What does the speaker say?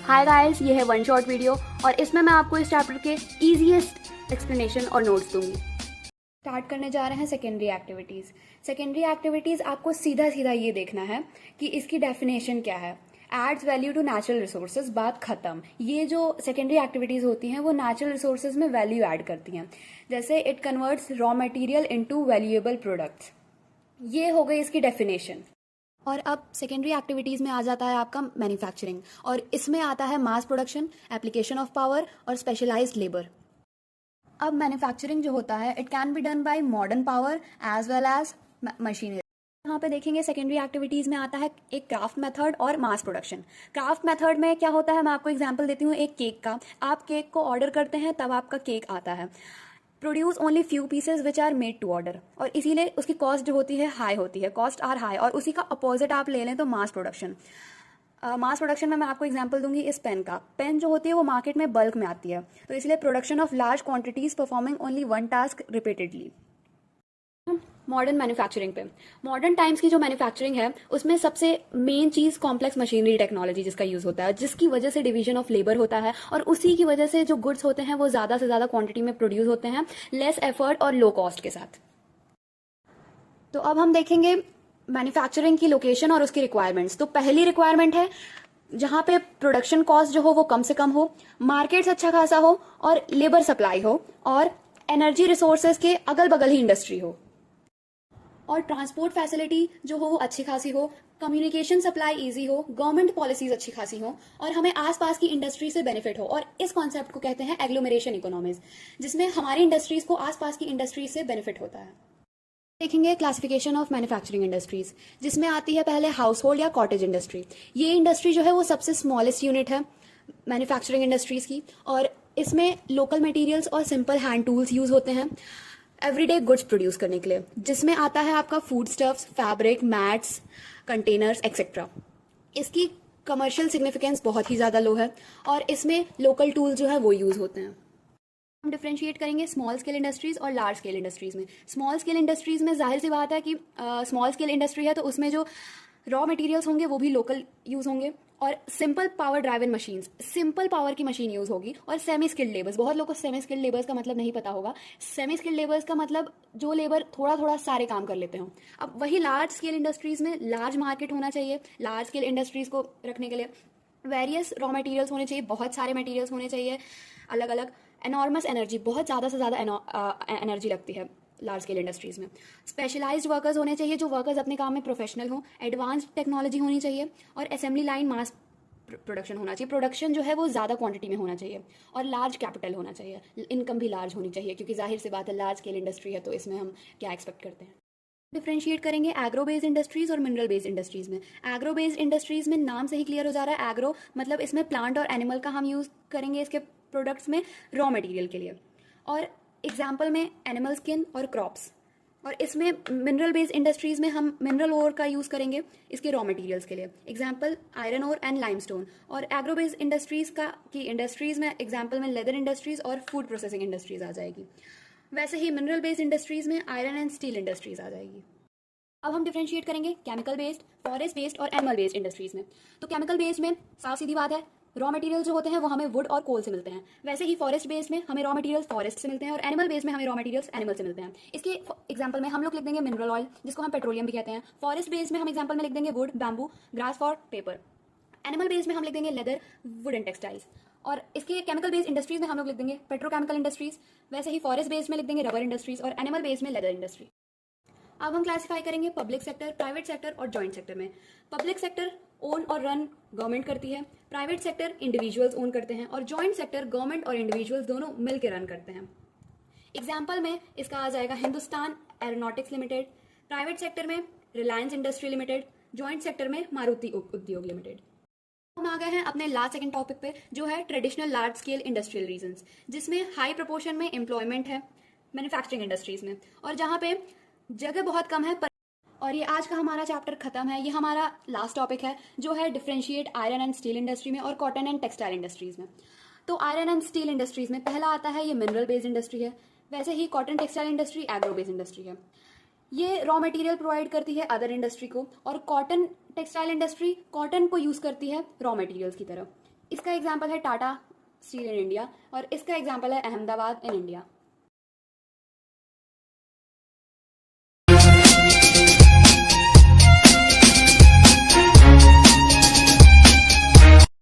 Hi guys, ये है one shot video और इसमें मैं आपको इस चैप्टर के ईजीएस्ट एक्सप्लेनेशन और नोट्स दूंगी। स्टार्ट करने जा रहे हैं सेकेंडरी एक्टिविटीज़। सेकेंडरी एक्टिविटीज़ आपको सीधा सीधा ये देखना है कि इसकी डेफिनेशन क्या है। Adds value to natural resources, बात खत्म। ये जो सेकेंडरी एक्टिविटीज़ होती हैं वो नेचुरल रिसोर्सेज में वैल्यू ऐड करती हैं। जैसे it converts raw material into valuable products. ये हो गई इसकी डेफिनेशन। और अब सेकेंडरी एक्टिविटीज़ में आ जाता है आपका मैन्युफैक्चरिंग, और इसमें आता है mass production, application of power और स्पेशलाइज्ड लेबर। अब मैन्युफैक्चरिंग जो होता है it can be done by modern power as well as machinery. यहाँ पे देखेंगे सेकेंडरी एक्टिविटीज़ में आता है एक क्राफ्ट मेथड और मास प्रोडक्शन। क्राफ्ट मेथड में क्या होता है, मैं आपको एग्जांपल देती हूँ एक केक का। आप केक को ऑर्डर करते हैं तब आपका केक आता है। Produce only few pieces which are made to order, और इसीलिए उसकी कॉस्ट जो होती है हाई होती है, कॉस्ट आर हाई। और उसी का अपोजिट आप ले लें तो मास प्रोडक्शन। मास प्रोडक्शन में मैं आपको एग्जांपल दूंगी इस पेन का। पेन जो होती है वो मार्केट में बल्क में आती है, तो इसलिए production of large quantities performing only one task repeatedly. Modern manufacturing पे, मॉडर्न टाइम्स की जो मैन्युफैक्चरिंग है उसमें सबसे मेन चीज़ कॉम्प्लेक्स मशीनरी टेक्नोलॉजी जिसका यूज़ होता है, जिसकी वजह से डिवीजन ऑफ लेबर होता है, और उसी की वजह से जो गुड्स होते हैं वो ज़्यादा से ज़्यादा क्वांटिटी में प्रोड्यूस होते हैं, लेस एफर्ट और लो कॉस्ट के साथ। तो अब हम देखेंगे मैन्युफैक्चरिंग की लोकेशन और उसकी रिक्वायरमेंट्स। तो पहली रिक्वायरमेंट है जहाँ पे प्रोडक्शन कॉस्ट जो हो वो कम से कम हो, मार्केट्स अच्छा खासा हो, और लेबर सप्लाई हो, और एनर्जी रिसोर्सेज के अगल बगल ही इंडस्ट्री हो, और ट्रांसपोर्ट फैसिलिटी जो हो वो अच्छी खासी हो, कम्युनिकेशन सप्लाई इजी हो, गवर्नमेंट पॉलिसीज अच्छी खासी हो, और हमें आसपास की इंडस्ट्री से बेनिफिट हो। और इस कॉन्सेप्ट को कहते हैं एग्लोमेरेशन इकोनॉमीज, जिसमें हमारी इंडस्ट्रीज को आसपास की इंडस्ट्रीज से बेनिफिट होता है। देखेंगे क्लासिफिकेशन ऑफ मैन्युफैक्चरिंग इंडस्ट्रीज, जिसमें आती है पहले हाउस होल्ड या कॉटेज इंडस्ट्री। ये इंडस्ट्री जो है वो सबसे स्मॉलेस्ट यूनिट है मैन्युफैक्चरिंग इंडस्ट्रीज की, और इसमें लोकल मटेरियल्स और सिंपल हैंड टूल्स यूज होते हैं एवरीडे गुड्स प्रोड्यूस करने के लिए, जिसमें आता है आपका food stuffs, fabric, mats, containers etcetera. इसकी कमर्शियल सिग्निफिकेंस बहुत ही ज़्यादा लो है, और इसमें लोकल टूल जो है वो यूज़ होते हैं। हम डिफ्रेंशिएट करेंगे स्मॉल स्केल इंडस्ट्रीज और लार्ज स्केल इंडस्ट्रीज में। स्मॉल स्केल इंडस्ट्रीज में जाहिर सी बात है कि स्मॉल स्केल इंडस्ट्री है तो उसमें जो रॉ मटेरियल्स होंगे वो भी लोकल यूज़ होंगे, और simple power driven machines, simple power की मशीन यूज़ होगी, और सेमी स्किल्ड लेबर्स। बहुत लोगों को सेमी स्किल्ड लेबर्स का मतलब नहीं पता होगा। सेमी स्किल्ड लेबर्स का मतलब जो लेबर थोड़ा थोड़ा सारे काम कर लेते हो। अब वही लार्ज स्केल इंडस्ट्रीज में लार्ज मार्केट होना चाहिए लार्ज स्केल इंडस्ट्रीज को रखने के लिए। वेरियस रॉ मटेरियल्स होने चाहिए, बहुत सारे मटेरियल्स होने चाहिए अलग अलग। एनॉर्मस एनर्जी, बहुत ज़्यादा से ज़्यादा एनर्जी लगती है लार्ज स्केल इंडस्ट्रीज में। स्पेशलाइज्ड वर्कर्स होने चाहिए, जो वर्कर्स अपने काम में प्रोफेशनल हों। एडवांस्ड टेक्नोलॉजी होनी चाहिए, और असेंबली लाइन मास प्रोडक्शन होना चाहिए। प्रोडक्शन जो है वो ज़्यादा क्वांटिटी में होना चाहिए, और लार्ज कैपिटल होना चाहिए। इनकम भी लार्ज होनी चाहिए, क्योंकि जाहिर सी बात है लार्ज स्केल इंडस्ट्री है तो इसमें हम क्या एक्सपेक्ट करते हैं। डिफ्रेंशिएट करेंगे एग्रो बेस्ड इंडस्ट्रीज और मिनरल बेस्ड इंडस्ट्रीज में। एग्रो बेस्ड इंडस्ट्रीज में नाम से ही क्लियर हो जा रहा है, एग्रो मतलब इसमें प्लांट और एनिमल का हम यूज़ करेंगे इसके प्रोडक्ट्स में रॉ मटेरियल के लिए, और एग्जाम्पल में एनिमल स्किन और क्रॉप्स। और इसमें मिनरल बेस्ड इंडस्ट्रीज में हम मिनरल ओर का यूज़ करेंगे इसके रॉ मटेरियल्स के लिए, example iron ore and limestone. और एग्रो बेस्ड इंडस्ट्रीज का की इंडस्ट्रीज में एग्जाम्पल में लेदर इंडस्ट्रीज और फूड प्रोसेसिंग इंडस्ट्रीज आ जाएगी। वैसे ही मिनरल बेस्ड इंडस्ट्रीज में आयरन एंड स्टील इंडस्ट्रीज आ जाएगी। अब हम डिफ्रेंशिएट करेंगे केमिकल बेस्ड, फॉरेस्ट बेस्ड और एनिमल बेस्ड इंडस्ट्रीज में। तो केमिकल बेस्ड में साफ सीधी बात है, रॉ मटेरियल जो होते हैं वो हमें वुड और कोल से मिलते हैं। वैसे ही फॉरेस्ट बेस्ड में हमें रॉ मटेरियल्स फॉरेस्ट से मिलते हैं, और एनिमल बेस्ड में हमें रॉ मटेरियल्स एनिमल से मिलते हैं। इसके एग्जांपल में हम लोग लिख देंगे मिनरल ऑयल, जिसको हम पेट्रोलियम भी कहते हैं। फॉरेस्ट बेस्ड में हम एग्जांपल में लिख देंगे would, bamboo, grass for paper. Animal based में हम लिख देंगे लेदर, वुड एंड टेक्सटाइल्स। और इसके केमिकल बेस्ड इंडस्ट्रीज में हम लोग लिख देंगे पेट्रोकेमिकल इंडस्ट्रीज। वैसे ही फॉरेस्ट बेस्ड में लिख देंगे रबर इंडस्ट्रीज, और एनिमल बेस्ड में लेदर इंडस्ट्री। अब हम क्लासिफाई करेंगे पब्लिक सेक्टर, प्राइवेट सेक्टर और जॉइंट सेक्टर में। पब्लिक सेक्टर ओन और रन गवर्नमेंट करती है, प्राइवेट सेक्टर इंडिविजुअल्स ओन करते हैं, और जॉइंट सेक्टर गवर्नमेंट और इंडिविजुअल्स दोनों मिलकर रन करते हैं। एग्जाम्पल में इसका आ जाएगा Hindustan aeronautics limited, private sector में Reliance industry limited, joint sector में मारुति उद्योग लिमिटेड। हम आ गए हैं अपने लास्ट सेकंड टॉपिक पे, जो है traditional large scale industrial regions, जिसमें हाई प्रोपोर्शन में एम्प्लॉयमेंट है मैन्युफैक्चरिंग इंडस्ट्रीज में, और जहाँ पे जगह बहुत कम है। और ये आज का हमारा चैप्टर खत्म है। ये हमारा लास्ट टॉपिक है, जो है differentiate iron and steel industry में और कॉटन एंड टेक्सटाइल इंडस्ट्रीज में। तो आयरन एंड स्टील इंडस्ट्रीज में पहला आता है ये मिनरल बेस्ड इंडस्ट्री है। वैसे ही cotton textile industry agro based industry है। ये रॉ मटेरियल प्रोवाइड करती है अदर इंडस्ट्री को, और कॉटन टेक्सटाइल इंडस्ट्री कॉटन को यूज करती है रॉ मटेरियल्स की तरह। इसका एग्जाम्पल है टाटा स्टील इन इंडिया और इसका एग्जाम्पल है अहमदाबाद इन इंडिया।